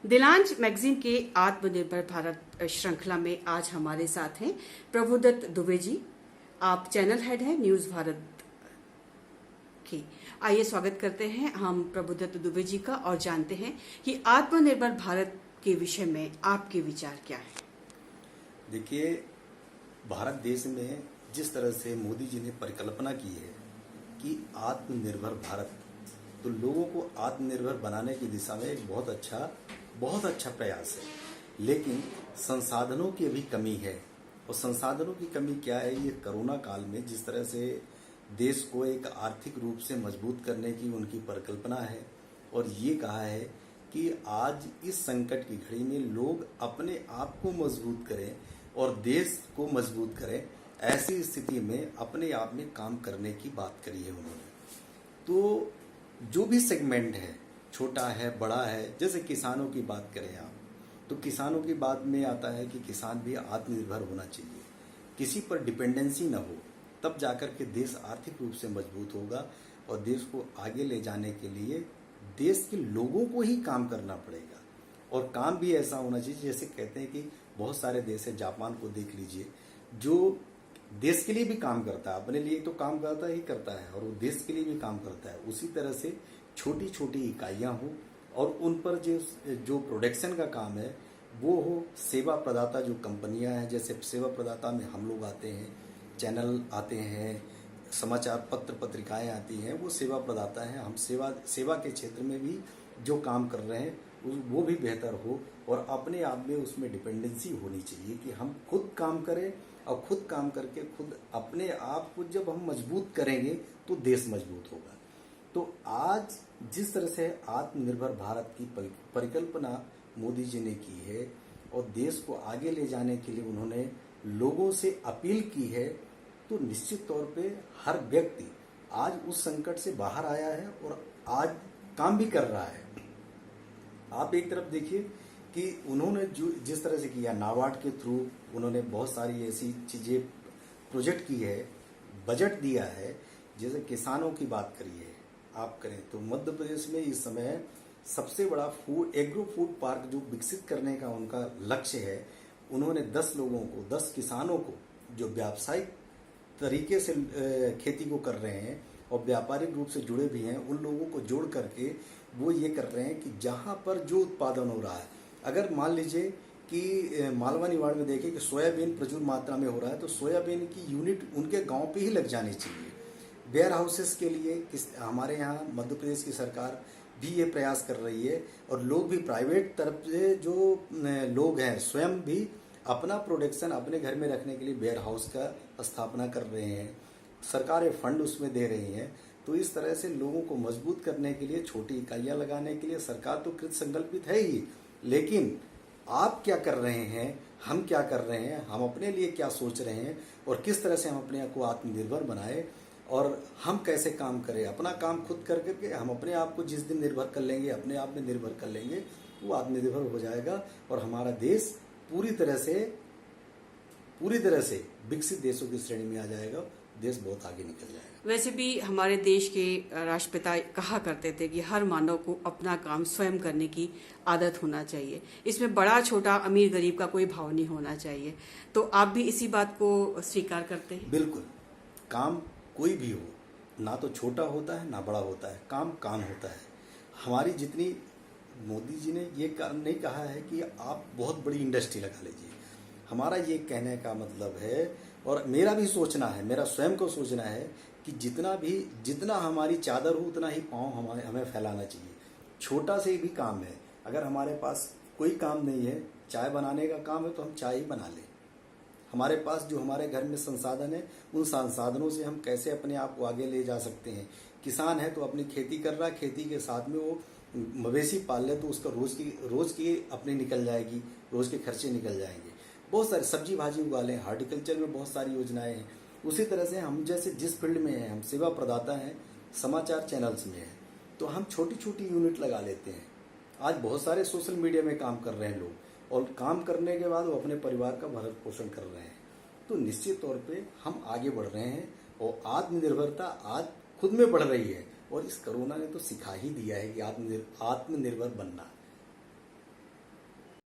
दिलांज magazine के आत्मनिर्भर भारत श्रृंखला में आज हमारे साथ हैं प्रभुदत्त दुबे जी। आप चैनल हेड हैं न्यूज भारत की। आइए स्वागत करते हैं हम प्रभुदत्त दुबे जी का और जानते हैं कि आत्मनिर्भर भारत के विषय में आपके विचार क्या है। देखिए, भारत देश में जिस तरह से मोदी जी ने परिकल्पना की है कि आत्मनिर्भर भारत, तो लोगों को आत्मनिर्भर बनाने की दिशा में एक बहुत अच्छा प्रयास है। लेकिन संसाधनों की भी कमी है। और संसाधनों की कमी क्या है? ये कोरोना काल में जिस तरह से देश को एक आर्थिक रूप से मजबूत करने की उनकी परिकल्पना है और ये कहा है कि आज इस संकट की घड़ी में लोग अपने आप को मजबूत करें और देश को मजबूत करें, ऐसी स्थिति में अपने आप में काम करने की बात करी है उन्होंने। तो जो भी सेगमेंट है, छोटा है बड़ा है, जैसे किसानों की बात करें आप, तो किसानों की बात में आता है कि किसान भी आत्मनिर्भर होना चाहिए, किसी पर डिपेंडेंसी न हो, तब जाकर के देश आर्थिक रूप से मजबूत होगा। और देश को आगे ले जाने के लिए देश के लोगों को ही काम करना पड़ेगा। और काम भी ऐसा होना चाहिए, जैसे कहते हैं कि बहुत सारे देश है, जापान को देख लीजिए, जो देश के लिए भी काम करता है, अपने लिए तो काम करता है और वो देश के लिए भी काम करता है। उसी तरह से छोटी छोटी इकाइयां हो और उन पर जो प्रोडक्शन का काम है वो हो। सेवा प्रदाता जो कंपनियां हैं, जैसे सेवा प्रदाता में हम लोग आते हैं, चैनल आते हैं, समाचार पत्र पत्रिकाएं आती हैं, वो सेवा प्रदाता हैं। हम सेवा के क्षेत्र में भी जो काम कर रहे हैं वो भी बेहतर हो और अपने आप में उसमें डिपेंडेंसी होनी चाहिए कि हम खुद काम करें और खुद काम करके खुद अपने आप को जब हम मजबूत करेंगे तो देश मजबूत होगा। तो आज जिस तरह से आत्मनिर्भर भारत की परिकल्पना मोदी जी ने की है और देश को आगे ले जाने के लिए उन्होंने लोगों से अपील की है, तो निश्चित तौर पे हर व्यक्ति आज उस संकट से बाहर आया है और आज काम भी कर रहा है। आप एक तरफ देखिए कि उन्होंने जो जिस तरह से किया, नाबार्ड के थ्रू उन्होंने बहुत सारी ऐसी चीजें प्रोजेक्ट की है, बजट दिया है। जैसे किसानों की बात करिए आप करें तो मध्य प्रदेश में इस समय सबसे बड़ा एग्रो फूड पार्क जो विकसित करने का उनका लक्ष्य है, उन्होंने 10 लोगों को, 10 किसानों को जो व्यावसायिक तरीके से खेती को कर रहे हैं और व्यापारिक रूप से जुड़े भी हैं, उन लोगों को जोड़ करके वो ये कर रहे हैं कि जहां पर जो उत्पादन हो रहा है, अगर मान लीजिए कि मालवा निवाड़ में देखें कि सोयाबीन प्रचुर मात्रा में हो रहा है, तो सोयाबीन की यूनिट उनके गांव पे ही लग जानी चाहिए। वेयर हाउसेस के लिए हमारे यहाँ मध्य प्रदेश की सरकार भी ये प्रयास कर रही है और लोग भी प्राइवेट तरफ से जो लोग हैं स्वयं भी अपना प्रोडक्शन अपने घर में रखने के लिए वेयर हाउस का स्थापना कर रहे हैं। सरकारें फंड उसमें दे रही हैं। तो इस तरह से लोगों को मजबूत करने के लिए, छोटी इकाइयां लगाने के लिए सरकार तो कृत संकल्पित है ही, लेकिन आप क्या कर रहे हैं, हम क्या कर रहे हैं, हम अपने लिए क्या सोच रहे हैं और किस तरह से हम अपने आप को आत्मनिर्भर बनाए और हम कैसे काम करें। अपना काम खुद कर करके हम अपने आप को जिस दिन निर्भर कर लेंगे, अपने आप में निर्भर कर लेंगे, वो आत्मनिर्भर हो जाएगा और हमारा देश पूरी तरह से विकसित देशों की श्रेणी में आ जाएगा। देश बहुत आगे निकल जाएगा। वैसे भी हमारे देश के राष्ट्रपिता कहा करते थे कि हर मानव को अपना काम स्वयं करने की आदत होना चाहिए। इसमें बड़ा छोटा, अमीर गरीब का कोई भाव नहीं होना चाहिए। तो आप भी इसी बात को स्वीकार करते हैं? बिल्कुल। काम कोई भी हो, ना तो छोटा होता है ना बड़ा होता है, काम होता है। हमारी जितनी, मोदी जी ने ये नहीं कहा है कि आप बहुत बड़ी इंडस्ट्री लगा लीजिए। हमारा ये कहने का मतलब है, और मेरा भी सोचना है, मेरा स्वयं को सोचना है कि जितना हमारी चादर हो उतना ही पाँव हमें फैलाना चाहिए। छोटा से भी काम है, अगर हमारे पास कोई काम नहीं है, चाय बनाने का काम है तो हम चाय ही बना लें। हमारे पास जो हमारे घर में संसाधन है, उन संसाधनों से हम कैसे अपने आप को आगे ले जा सकते हैं। किसान है तो अपनी खेती कर रहा है, खेती के साथ में वो मवेशी पाल ले तो उसका रोज की अपनी निकल जाएगी, रोज के खर्चे निकल जाएंगे। बहुत सारी सब्जी भाजी उगा लें, हार्टिकल्चर में बहुत सारी योजनाएं हैं। उसी तरह से हम जैसे जिस फील्ड में हैं, हम सेवा प्रदाता हैं, समाचार चैनल्स में हैं, तो हम छोटी छोटी यूनिट लगा लेते हैं। आज बहुत सारे सोशल मीडिया में काम कर रहे हैं लोग और काम करने के बाद वो अपने परिवार का भरण पोषण कर रहे हैं। तो निश्चित तौर पे हम आगे बढ़ रहे हैं और आत्मनिर्भरता आज खुद में बढ़ रही है। और इस कोरोना ने तो सिखा ही दिया है कि आत्मनिर्भर बनना।